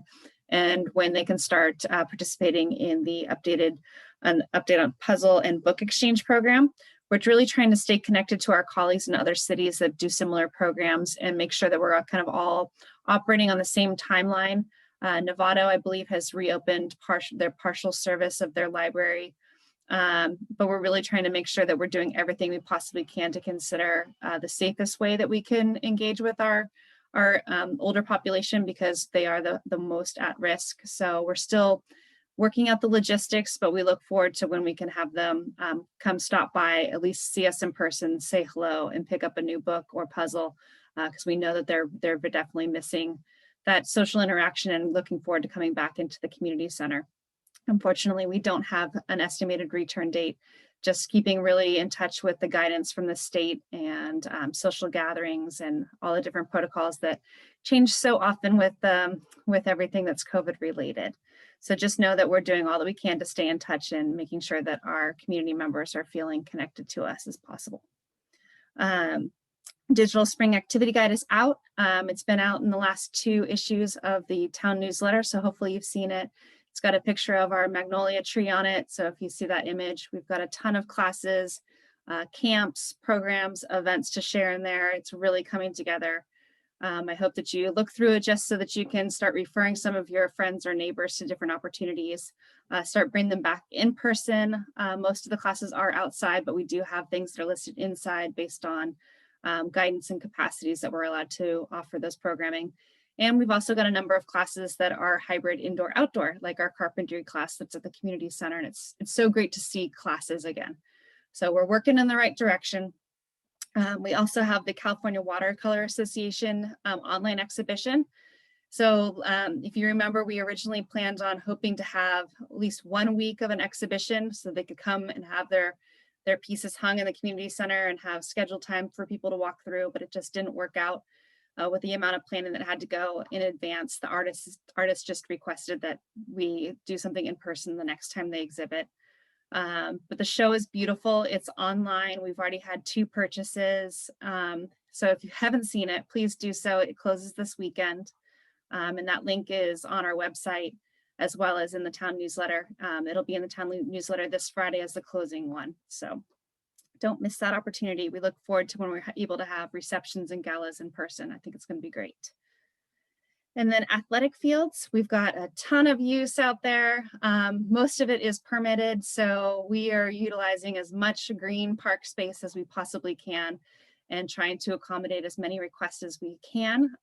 and when they can start participating in the update on puzzle and book exchange program. We're really trying to stay connected to our colleagues in other cities that do similar programs and make sure that we're kind of all operating on the same timeline. Novato, I believe, has reopened their partial service of their library. But we're really trying to make sure that we're doing everything we possibly can to consider the safest way that we can engage with our older population, because they are the most at risk. So we're still working out the logistics, but we look forward to when we can have them come stop by, at least see us in person, say hello, and pick up a new book or puzzle, because we know that they're definitely missing that social interaction and looking forward to coming back into the community center. Unfortunately, we don't have an estimated return date, just keeping really in touch with the guidance from the state and social gatherings and all the different protocols that change so often with everything that's COVID related. So just know that we're doing all that we can to stay in touch and making sure that our community members are feeling connected to us as possible. Digital Spring Activity Guide is out. It's been out in the last 2 issues of the town newsletter, so hopefully you've seen it. It's got a picture of our magnolia tree on it. So if you see that image, we've got a ton of classes, camps, programs, events to share in there. It's really coming together. I hope that you look through it just so that you can start referring some of your friends or neighbors to different opportunities, start bringing them back in person. Most of the classes are outside, but we do have things that are listed inside based on guidance and capacities that we're allowed to offer those programming. And we've also got a number of classes that are hybrid indoor-outdoor, like our carpentry class that's at the community center. And it's so great to see classes again. So we're working in the right direction. We also have the California Watercolor Association online exhibition. So if you remember, we originally planned on hoping to have at least 1 week of an exhibition so they could come and have their pieces hung in the community center and have scheduled time for people to walk through, but it just didn't work out. With the amount of planning that had to go in advance, the artists just requested that we do something in person the next time they exhibit. But the show is beautiful. It's online. We've already had 2 purchases. So if you haven't seen it, please do so. It closes this weekend. And that link is on our website as well as in the town newsletter. It'll be in the town newsletter this Friday as the closing one. So don't miss that opportunity. We look forward to when we're able to have receptions and galas in person. I think it's going to be great. And then athletic fields, we've got a ton of use out there. Most of it is permitted, so we are utilizing as much green park space as we possibly can and trying to accommodate as many requests as we can.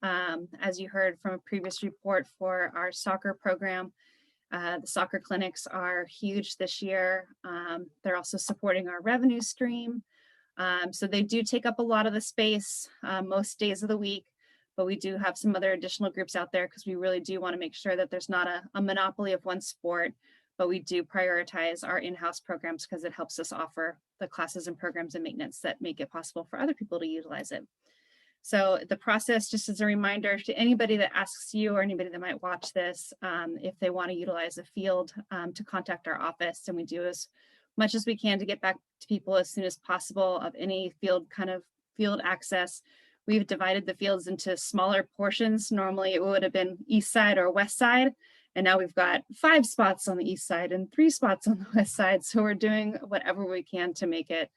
As you heard from a previous report for our soccer program, the soccer clinics are huge this year. They're also supporting our revenue stream. So they do take up a lot of the space most days of the week, but we do have some other additional groups out there because we really do want to make sure that there's not a monopoly of one sport, but we do prioritize our in-house programs because it helps us offer the classes and programs and maintenance that make it possible for other people to utilize it. So the process, just as a reminder to anybody that asks you or anybody that might watch this, if they want to utilize a field, to contact our office, and we do as much as we can to get back to people as soon as possible of any field access. We've divided the fields into smaller portions. Normally it would have been east side or west side. And now we've got 5 spots on the east side and 3 spots on the west side. So we're doing whatever we can to make it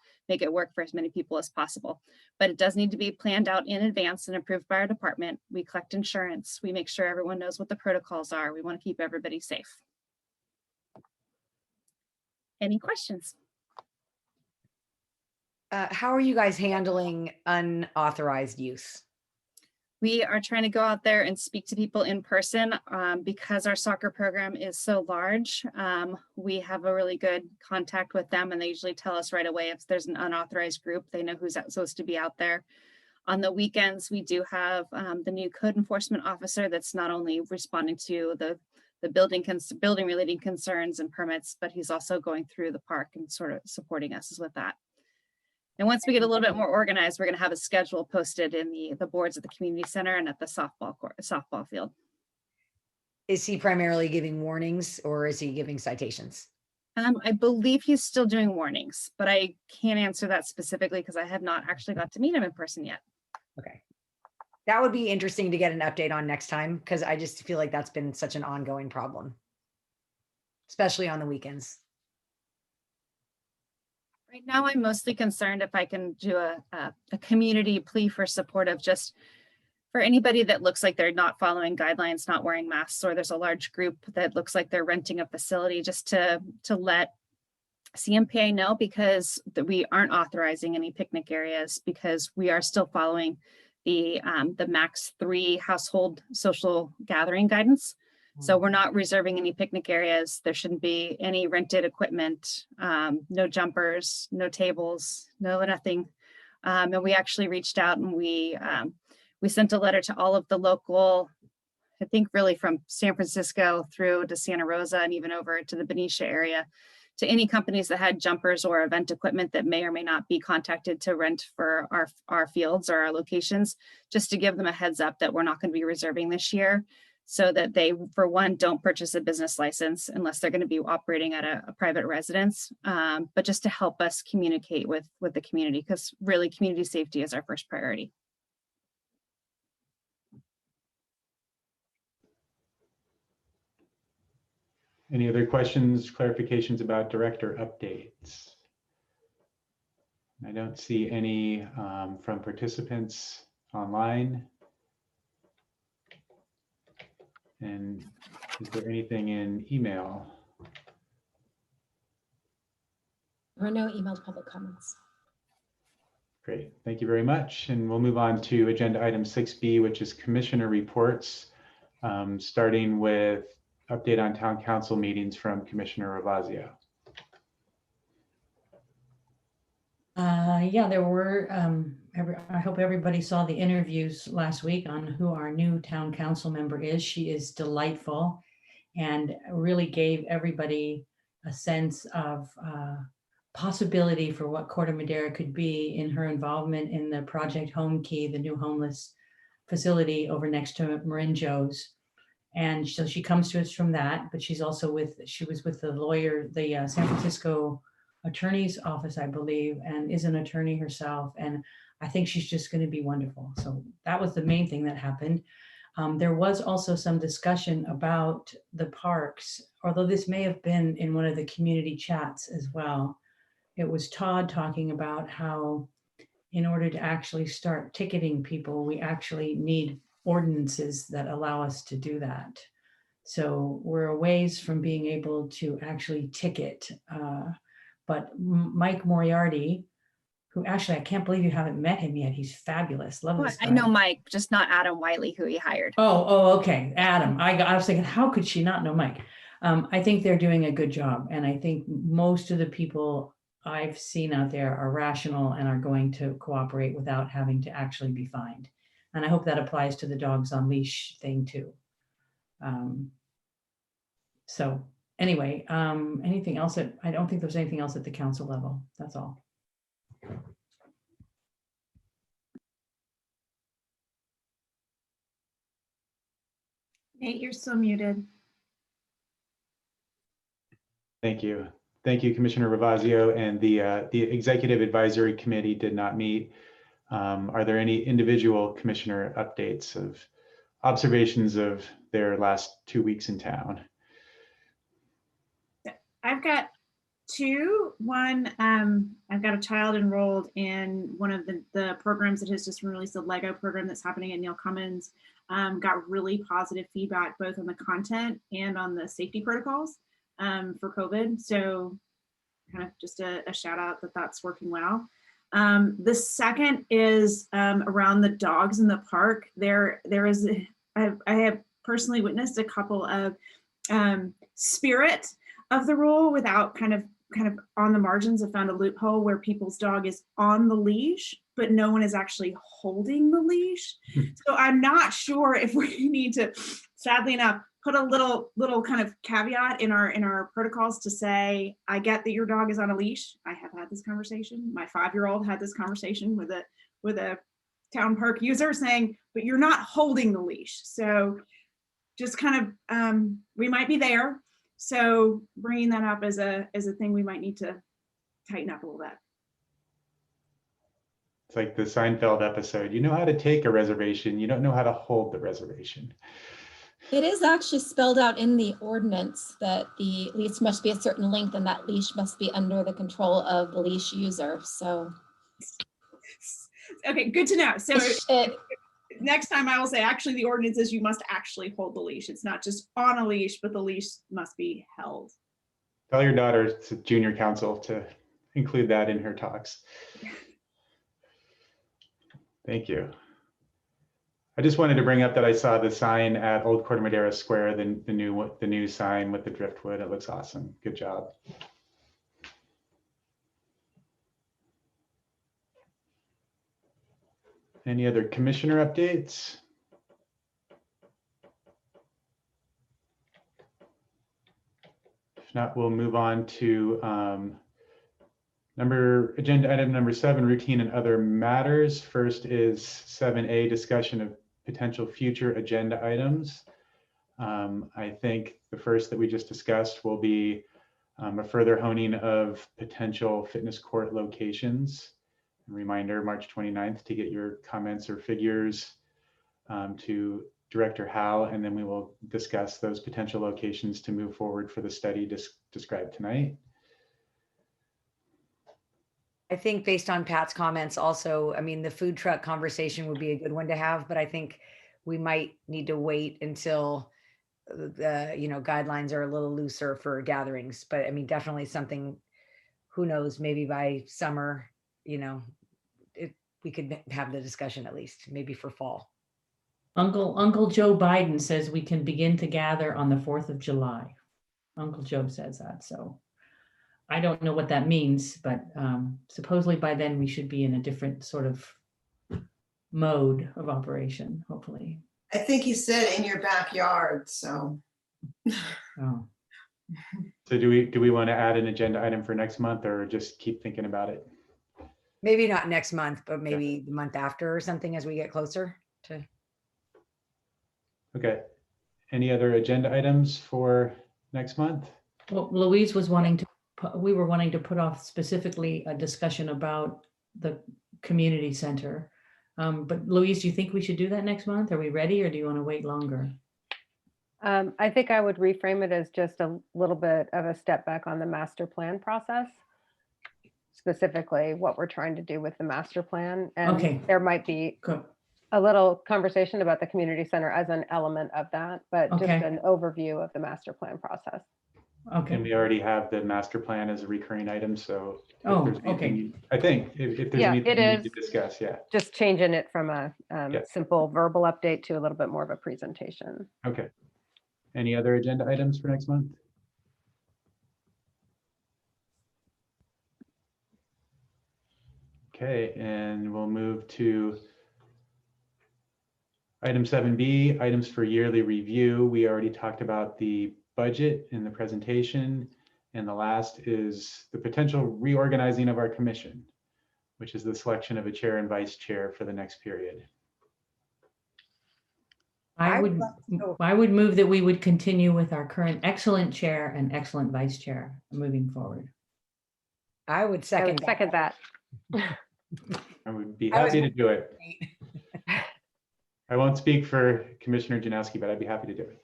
work for as many people as possible. But it does need to be planned out in advance and approved by our department. We collect insurance. We make sure everyone knows what the protocols are. We want to keep everybody safe. Any questions? How are you guys handling unauthorized use? We are trying to go out there and speak to people in person because our soccer program is so large. We have a really good contact with them, and they usually tell us right away if there's an unauthorized group. They know who's supposed to be out there. On the weekends, we do have the new code enforcement officer that's not only responding to the building related concerns and permits, but he's also going through the park and sort of supporting us with that. And once we get a little bit more organized, we're going to have a schedule posted in the boards at the community center and at the softball field. Is he primarily giving warnings or is he giving citations? I believe he's still doing warnings, but I can't answer that specifically because I have not actually got to meet him in person yet. Okay. That would be interesting to get an update on next time, because I just feel like that's been such an ongoing problem, especially on the weekends. Right now, I'm mostly concerned if I can do a community plea for support of just for anybody that looks like they're not following guidelines, not wearing masks, or there's a large group that looks like they're renting a facility, just to let CMPA know, because we aren't authorizing any picnic areas because we are still following the max 3 household social gathering guidance. So we're not reserving any picnic areas. There shouldn't be any rented equipment, no jumpers, no tables, nothing. And we actually reached out and we sent a letter to all of the local, I think really from San Francisco through to Santa Rosa and even over to the Benicia area, to any companies that had jumpers or event equipment that may or may not be contacted to rent for our fields or our locations, just to give them a heads up that we're not going to be reserving this year, so that they, for one, don't purchase a business license unless they're going to be operating at a private residence, but just to help us communicate with the community, because really community safety is our first priority. Any other questions, clarifications about director updates? I don't see any from participants online. And is there anything in email? There are no emailed public comments. Great, thank you very much. And we'll move on to agenda item 6B, which is commissioner reports, starting with update on town council meetings from Commissioner Ravazio. Yeah, there were, I hope everybody saw the interviews last week on who our new town council member is. She is delightful and really gave everybody a sense of possibility for what Corte Madera could be in her involvement in the Project Home Key, the new homeless facility over next to Marin Joe's. And so she comes to us from that, but she's also she was with the lawyer, the San Francisco Attorney's Office, I believe, and is an attorney herself. And I think she's just going to be wonderful. So that was the main thing that happened. There was also some discussion about the parks, although this may have been in one of the community chats as well. It was Todd talking about how in order to actually start ticketing people, we actually need ordinances that allow us to do that. So we're a ways from being able to actually ticket. But Mike Moriarty, who actually, I can't believe you haven't met him yet. He's fabulous. Love this guy. I know Mike, just not Adam Wiley, who he hired. Oh, okay. Adam. I was thinking, how could she not know Mike? I think they're doing a good job. And I think most of the people I've seen out there are rational and are going to cooperate without having to actually be fined. And I hope that applies to the dogs on leash thing too. So anyway, anything else I don't think there's anything else at the council level. That's all. Nate, you're still muted. Thank you. Thank you, Commissioner Ravazio. And the Executive Advisory Committee did not meet. Are there any individual commissioner updates of observations of their last 2 weeks in town? I've got two. One, I've got a child enrolled in one of the programs that has just been released, a Lego program that's happening at Neil Cummins. Got really positive feedback both on the content and on the safety protocols for COVID. So kind of just a shout out that that's working well. The second is around the dogs in the park. There is, I have personally witnessed a couple of spirit of the rule without kind of on the margins. Have found a loophole where people's dog is on the leash, but no one is actually holding the leash. So I'm not sure if we need to, sadly enough, put a little kind of caveat in our protocols to say, I get that your dog is on a leash. I have had this conversation. My 5-year-old had this conversation with a town park user saying, but you're not holding the leash. So just kind of, we might be there. So bringing that up as a thing we might need to tighten up a little bit. It's like the Seinfeld episode. You know how to take a reservation. You don't know how to hold the reservation. It is actually spelled out in the ordinance that the leash must be a certain length and that leash must be under the control of the leash user. So. Okay, good to know. So it, next time I will say, actually, the ordinance is you must actually hold the leash. It's not just on a leash, but the leash must be held. Tell your daughter to junior council to include that in her talks. Thank you. I just wanted to bring up that I saw the sign at Old Corte Madera Square, the new sign with the driftwood. It looks awesome. Good job. Any other commissioner updates? If not, we'll move on to agenda item number 7, routine and other matters. First is 7A, discussion of potential future agenda items. I think the first that we just discussed will be a further honing of potential fitness court locations. A reminder, March 29th, to get your comments or figures to Director Howell, and then we will discuss those potential locations to move forward for the study described tonight. I think based on Pat's comments also, I mean, the food truck conversation would be a good one to have, but I think we might need to wait until the, guidelines are a little looser for gatherings. But I mean, definitely something, who knows, maybe by summer, we could have the discussion at least, maybe for fall. Uncle Joe Biden says we can begin to gather on the 4th of July. Uncle Joe says that, so I don't know what that means, but supposedly by then we should be in a different sort of mode of operation, hopefully. I think he said in your backyard, so. Oh. So do we want to add an agenda item for next month or just keep thinking about it? Maybe not next month, but maybe the month after or something as we get closer to. Okay. Any other agenda items for next month? Well, Louise was we were wanting to put off specifically a discussion about the community center. But Louise, do you think we should do that next month? Are we ready or do you want to wait longer? I think I would reframe it as just a little bit of a step back on the master plan process. Specifically what we're trying to do with the master plan. And Okay. There might be a little conversation about the community center as an element of that, but just an overview of the master plan process. Okay. And we already have the master plan as a recurring item, so okay. I think if there's anything we need to discuss, just changing it from a simple verbal update to a little bit more of a presentation. Okay. Any other agenda items for next month? Okay, and we'll move to item 7B, items for yearly review. We already talked about the budget in the presentation. And the last is the potential reorganizing of our commission, which is the selection of a chair and vice chair for the next period. I would move that we would continue with our current excellent chair and excellent vice chair moving forward. I would I second would second that. I would be I was- happy to do it. I won't speak for Commissioner Janowski, but I'd be happy to do it.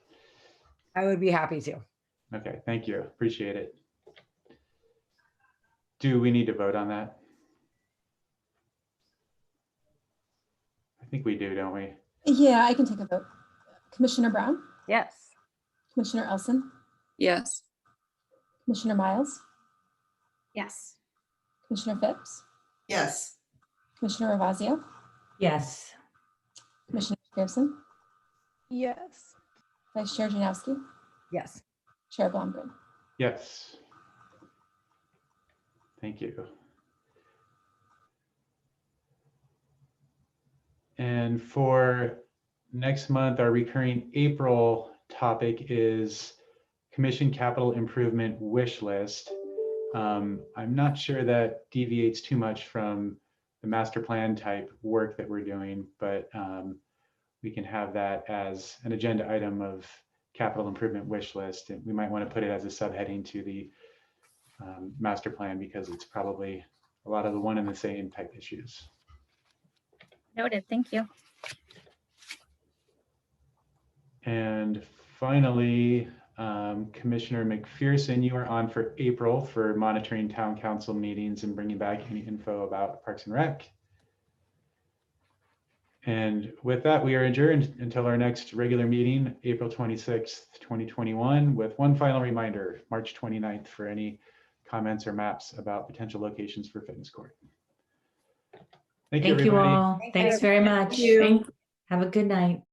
I would be happy to. Okay, thank you. Appreciate it. Do we need to vote on that? I think we do, don't we? Yeah, I can take a vote. Commissioner Brown, Yes. Commissioner Elson, Yes. Commissioner Miles, Yes. Commissioner Phipps, Yes. Commissioner Ravazio, Yes. Commissioner Pearson, Yes. Vice Chair Janowski, Yes. Chair Blomgren. Yes. Thank you. And for next month, our recurring April topic is Commission Capital Improvement Wish List. I'm not sure that deviates too much from the master plan type work that we're doing, but we can have that as an agenda item of capital improvement wish list. And we might want to put it as a subheading to the master plan because it's probably a lot of the one and the same type issues. Noted, thank you. And finally, Commissioner McPherson, you are on for April for monitoring town council meetings and bringing back any info about Parks and Rec. And with that, we are adjourned until our next regular meeting, April 26th, 2021, with one final reminder, March 29th, for any comments or maps about potential locations for fitness court. Thank you, Thank you everybody. all. Thanks very much. you. Have a good night.